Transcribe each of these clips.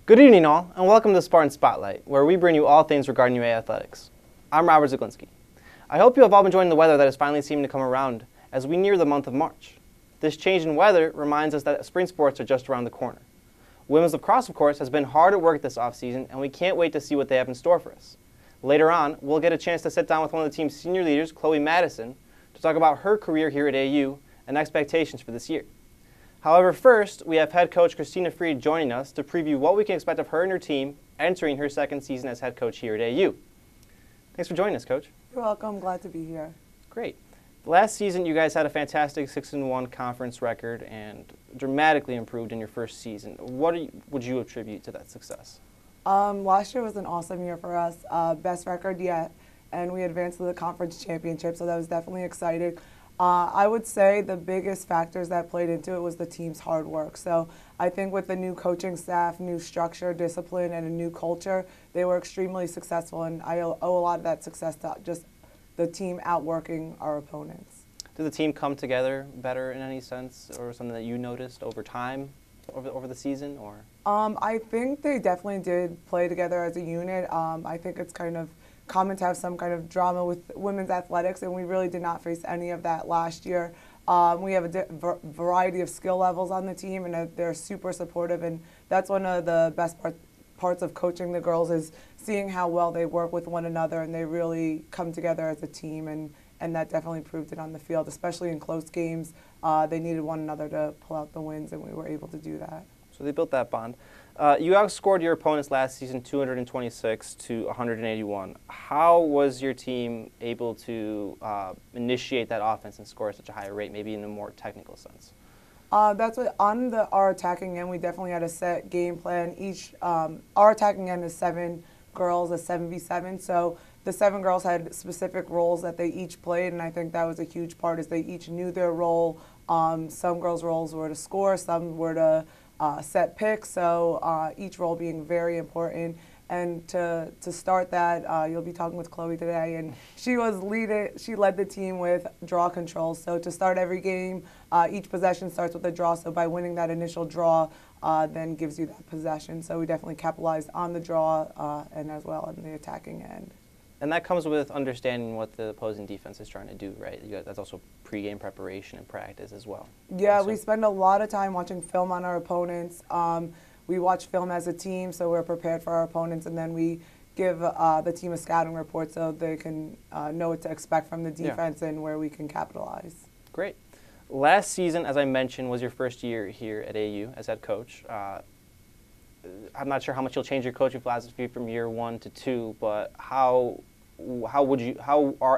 Good evening all, and welcome to Spartan Spotlight, where we bring you all things regarding UA athletics. I'm Robert Zaglinski. I hope you have all been enjoying the weather that is finally seeming to come around as we near the month of March. This change in weather reminds us that spring sports are just around the corner. Women's lacrosse, of course, has been hard at work this offseason, and we can't wait to see what they have in store for us. Later on, we'll get a chance to sit down with one of the team's senior leaders, Chloe Madison, to talk about her career here at AU and expectations for this year. However, first, we have head coach Christina Fried joining us to preview what we can expect of her and her team entering her second season as head coach here at AU. Thanks for joining us, Coach. You're welcome. Glad to be here. Great. Last season, you guys had a fantastic 6-1 conference record and dramatically improved in your first season. What would you attribute to that success? Last year was an awesome year for us. Best record yet, and we advanced to the conference championship, so that was definitely exciting. I would say the biggest factors that played into it was the team's hard work. So I think with the new coaching staff, new structure, discipline, and a new culture, they were extremely successful, and I owe a lot of that success to just the team outworking our opponents. Did the team come together better in any sense, or something that you noticed over time, over the season, or? I think they definitely did play together as a unit. I think it's kind of common to have some kind of drama with women's athletics, and we really did not face any of that last year. We have a variety of skill levels on the team, and they're super supportive, and that's one of the best parts of coaching the girls is seeing how well they work with one another, and they really come together as a team, and that definitely proved it on the field, especially in close games. They needed one another to pull out the wins, and we were able to do that. So they built that bond. You outscored your opponents last season 226 to 181. How was your team able to initiate that offense and score at such a high rate, maybe in a more technical sense? That's what on our attacking end, we definitely had a set game plan. Our attacking end is 7 girls, a 7v7. So the 7 girls had specific roles that they each played, and I think that was a huge part. Is they each knew their role. Some girls' roles were to score, some were to set picks, so each role being very important. And to start that, you'll be talking with Chloe today, and she led the team with draw control. So to start every game, each possession starts with a draw, so by winning that initial draw, then gives you that possession. So we definitely capitalized on the draw and as well on the attacking end. And that comes with understanding what the opposing defense is trying to do, right? That's also pregame preparation and practice as well. Yeah, so we spend a lot of time watching film on our opponents. We watch film as a team, so we're prepared for our opponents, and then we give the team a scouting report so they can know what to expect from the defense and where we can capitalize. Great. Last season, as I mentioned, was your first year here at AU as head coach. I'm not sure how much you'll change your coaching philosophy from year 1 to 2, but how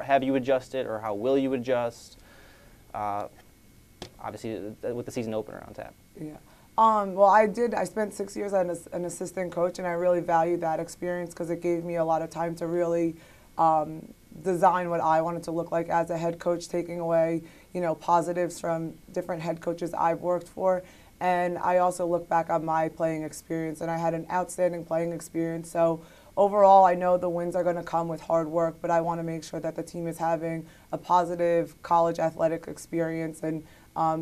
have you adjusted, or how will you adjust? Obviously, with the season opener on tap. Yeah. Well, I spent 6 years as an assistant coach, and I really valued that experience because it gave me a lot of time to really design what I wanted to look like as a head coach, taking away, positives from different head coaches I've worked for. And I also look back on my playing experience, and I had an outstanding playing experience. So overall, I know the wins are going to come with hard work, but I want to make sure that the team is having a positive college athletic experience. And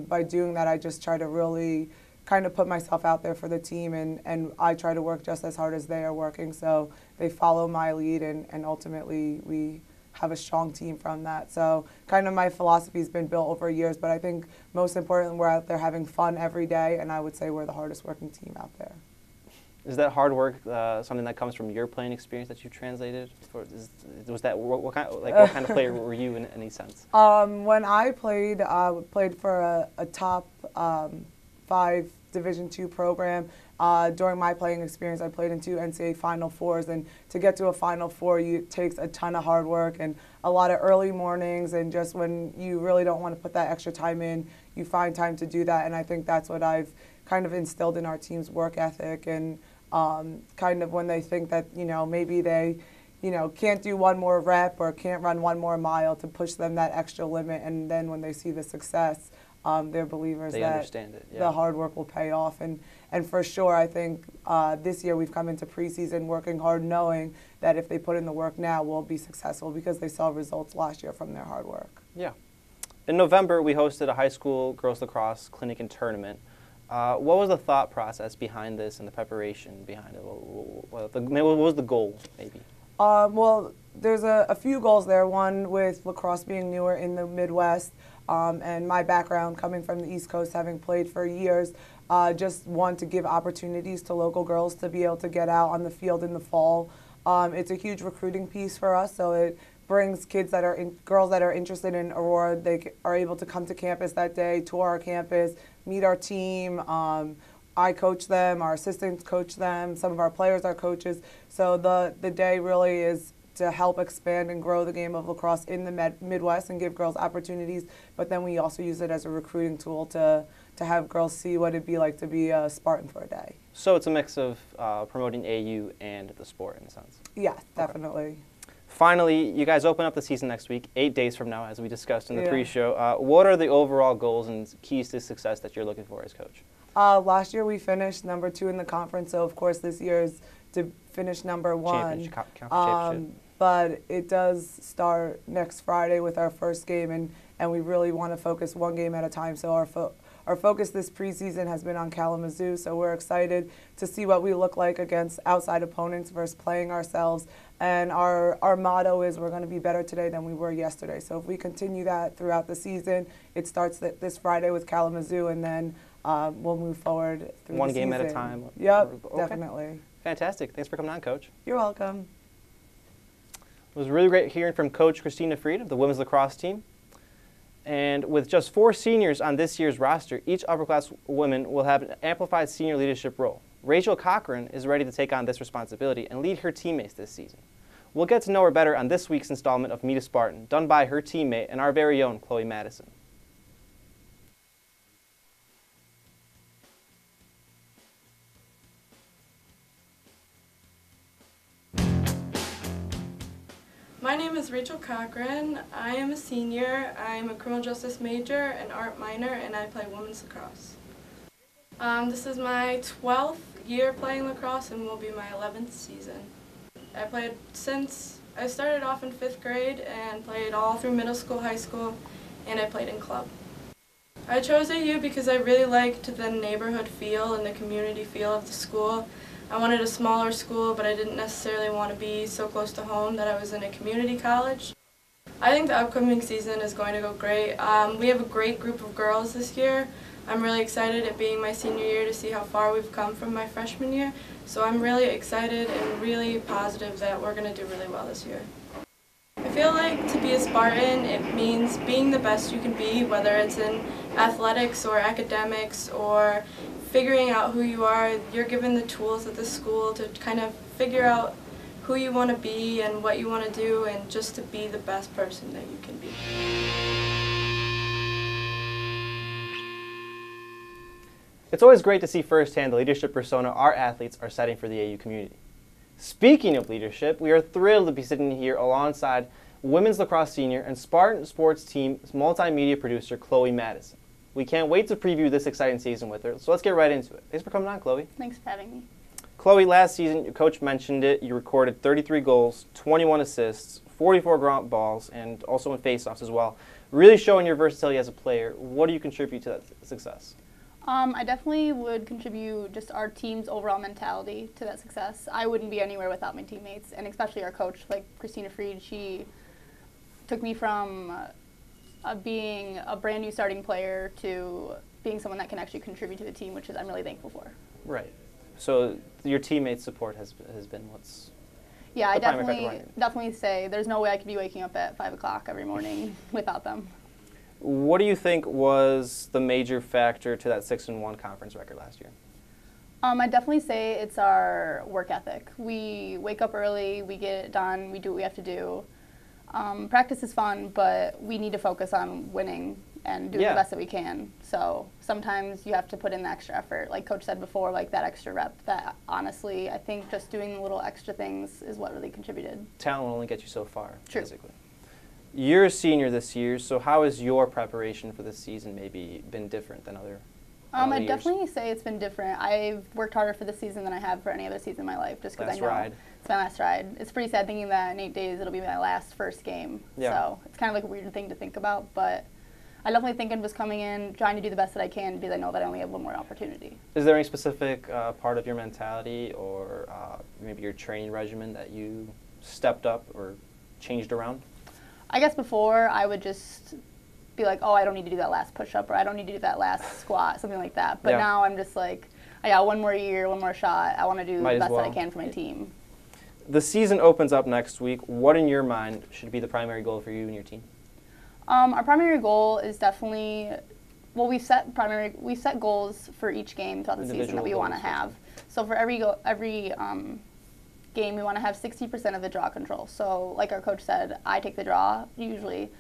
by doing that, I just try to really kind of put myself out there for the team, and I try to work just as hard as they are working. So they follow my lead, and ultimately we have a strong team from that. So kind of my philosophy has been built over years, but I think most importantly, we're out there having fun every day, and I would say we're the hardest working team out there. Is that hard work something that comes from your playing experience that you've translated? Was that what kind of player were you in any sense? When I played for a top 5 Division II program. During my playing experience, I played in 2 NCAA Final Fours, and to get to a Final Four, it takes a ton of hard work and a lot of early mornings, and just when you really don't want to put that extra time in, you find time to do that, and I think that's what I've kind of instilled in our team's work ethic, and kind of when they think that, maybe they, can't do one more rep or can't run one more mile, to push them that extra limit, and then when they see the success, they're believers that the hard work will pay off. And for sure, I think this year we've come into preseason working hard, knowing that if they put in the work now, we'll be successful because they saw results last year from their hard work. Yeah. In November, we hosted a high school girls lacrosse clinic and tournament. What was the thought process behind this and the preparation behind it? What was the goal, maybe? Well, there's a few goals there. One with lacrosse being newer in the Midwest, and my background coming from the East Coast, having played for years, just want to give opportunities to local girls to be able to get out on the field in the fall. It's a huge recruiting piece for us, so it brings kids that are girls that are interested in Aurora. They are able to come to campus that day, tour our campus, meet our team. I coach them, our assistants coach them, some of our players are coaches. So the day really is to help expand and grow the game of lacrosse in the Midwest and give girls opportunities. But then we also use it as a recruiting tool to have girls see what it'd be like to be a Spartan for a day. So it's a mix of promoting AU and the sport in a sense. Yeah, definitely. Okay. Finally, you guys open up the season next week, 8 days from now, as we discussed in the pre-show. What are the overall goals and keys to success that you're looking for as coach? Last year we finished number 2 in the conference, so of course this year is to finish number 1. Championship. But it does start next Friday with our first game, and we really want to focus one game at a time. So our focus this preseason has been on Kalamazoo, so we're excited to see what we look like against outside opponents versus playing ourselves. And our motto is we're going to be better today than we were yesterday. So if we continue that throughout the season, it starts this Friday with Kalamazoo, and then we'll move forward through one the game season. at a time. Yep, Okay. definitely. Fantastic. Thanks for coming on, Coach. You're welcome. It was really great hearing from Coach Christina Fried of the women's lacrosse team. And with just 4 seniors on this year's roster, each upperclass woman will have an amplified senior leadership role. Rachel Cochran is ready to take on this responsibility and lead her teammates this season. We'll get to know her better on this week's installment of Meet a Spartan, done by her teammate and our very own Chloe Madison. My name is Rachel Cochran. I am a senior. I'm a criminal justice major, an art minor, and I play women's lacrosse. This is my 12th year playing lacrosse and will be my 11th season. I played since I started off in 5th grade and played all through middle school, high school, and I played in club. I chose AU because I really liked the neighborhood feel and the community feel of the school. I wanted a smaller school, but I didn't necessarily want to be so close to home that I was in a community college. I think the upcoming season is going to go great. We have a great group of girls this year. I'm really excited at being my senior year to see how far we've come from my freshman year. So I'm really excited and really positive that we're going to do really well this year. I feel like to be a Spartan, it means being the best you can be, whether it's in athletics or academics or figuring out who you are. You're given the tools at the school to kind of figure out who you want to be and what you want to do, and just to be the best person that you can be. It's always great to see firsthand the leadership persona our athletes are setting for the AU community. Speaking of leadership, we are thrilled to be sitting here alongside women's lacrosse senior and Spartan Sports team's multimedia producer, Chloe Madison. We can't wait to preview this exciting season with her, so let's get right into it. Thanks for coming on, Chloe. Thanks for having me. Chloe, last season, your coach mentioned it, you recorded 33 goals, 21 assists, 44 ground balls, and also in faceoffs as well. Really showing your versatility as a player. What do you contribute to that success? I definitely would contribute just our team's overall mentality to that success. I wouldn't be anywhere without my teammates, and especially our coach, like Christina Fried. She took me from being a brand new starting player to being someone that can actually contribute to the team, which I'm really thankful for. Right. So your teammates' support has been what's... Yeah, I definitely say there's no way I could be waking up at 5 o'clock every morning without them. What do you think was the major factor to that 6-1 conference record last year? I'd definitely say it's our work ethic. We wake up early, we get it done, we do what we have to do. Practice is fun, but we need to focus on winning and doing the best that we can. So sometimes you have to put in the extra effort. Like Coach said before, like that extra rep, that honestly, I think just doing the little extra things is what really contributed. Talent will only get you so far, True. basically. You're a senior this year, so how has your preparation for this season maybe been different than other I'd years? definitely say it's been different. I've worked harder for this season than I have for any other season in my life, just because I know it's my last ride. It's pretty sad thinking that in 8 days it'll be my first game. Yeah. So it's kind of like a weird thing to think about, but I definitely think I'm just coming in, trying to do the best that I can because I know that I only have one more opportunity. Is there any specific part of your mentality or maybe your training regimen that you stepped up or changed around? I guess before I would just be like, oh, I don't need to do that last push-up, or I don't need to do that last squat, something like that. But now I'm just like, I got one more year, one more shot. I want to do the best that I can for my team. The season opens up next week. What in your mind should be the primary goal for you and your team? Our primary goal is definitely, well, we set goals for each game throughout the season that we want to have. So for every game, we want to have 60% of the draw control. So like our coach said, I take the draw usually,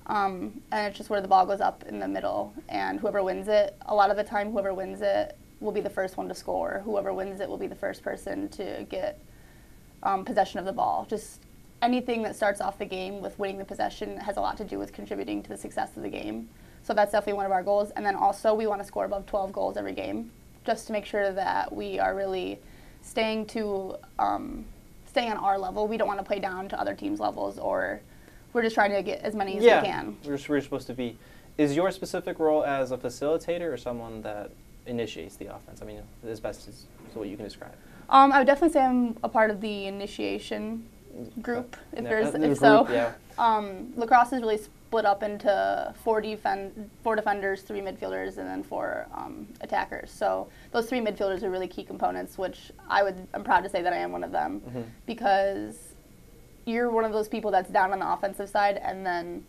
and it's just where the ball goes up in the middle, and whoever wins it, a lot of the time whoever wins it will be the first one to score. Whoever wins it will be the first person to get possession of the ball. Just anything that starts off the game with winning the possession has a lot to do with contributing to the success of the game. So that's definitely one of our goals. And then also we want to score above 12 goals every game, just to make sure that we are really staying on our level. We don't want to play down to other teams' levels, or we're just trying to get as many as we can. We're supposed to be. Is your specific role as a facilitator or someone that initiates the offense? I mean, as best as what you can describe. I would definitely say I'm a part of the initiation group, if so. Lacrosse is really split up into four defenders, 3 midfielders, and then 4 attackers. So those 3 midfielders are really key components, which I'm proud to say that I am one of them, because you're one of those people that's down on the offensive side, and then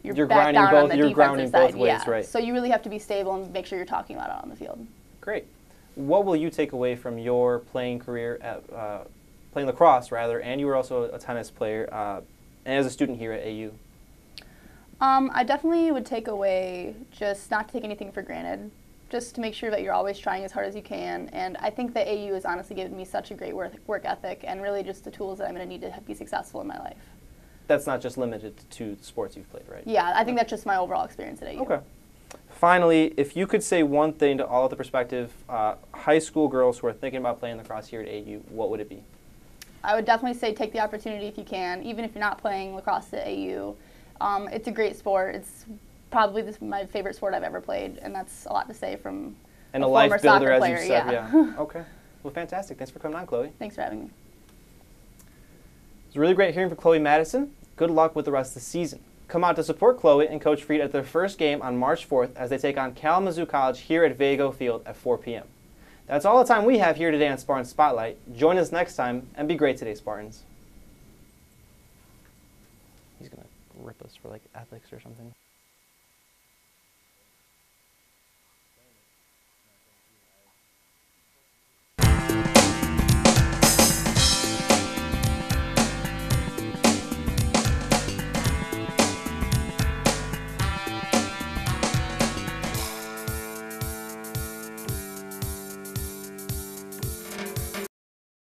you're back down on the defensive side. Ways, right. So you really have to be stable and make sure you're talking about it on the field. Great. What will you take away from your playing career at playing lacrosse, rather, and you were also a tennis player, and as a student here at AU? I definitely would take away just not to take anything for granted, just to make sure that you're always trying as hard as you can. And I think that AU has honestly given me such a great work ethic and really just the tools that I'm going to need to be successful in my life. That's not just limited to the sports you've played, right? Yeah, I think that's just my overall experience at AU. Okay. Finally, if you could say one thing to all of the prospective high school girls who are thinking about playing lacrosse here at AU, what would it be? I would definitely say take the opportunity if you can, even if you're not playing lacrosse at AU. It's a great sport. It's probably my favorite sport I've ever played, and that's a lot to say from a life former builder, soccer player. As you said, yeah. Okay. Well, fantastic. Thanks for coming on, Chloe. Thanks for having me. It was really great hearing from Chloe Madison. Good luck with the rest of the season. Come out to support Chloe and Coach Fried at their first game on March 4th as they take on Kalamazoo College here at Vago Field at 4 p.m. That's all the time we have here today on Spartan Spotlight. Join us next time, and be great today, Spartans. He's going to rip us for, like, ethics or something.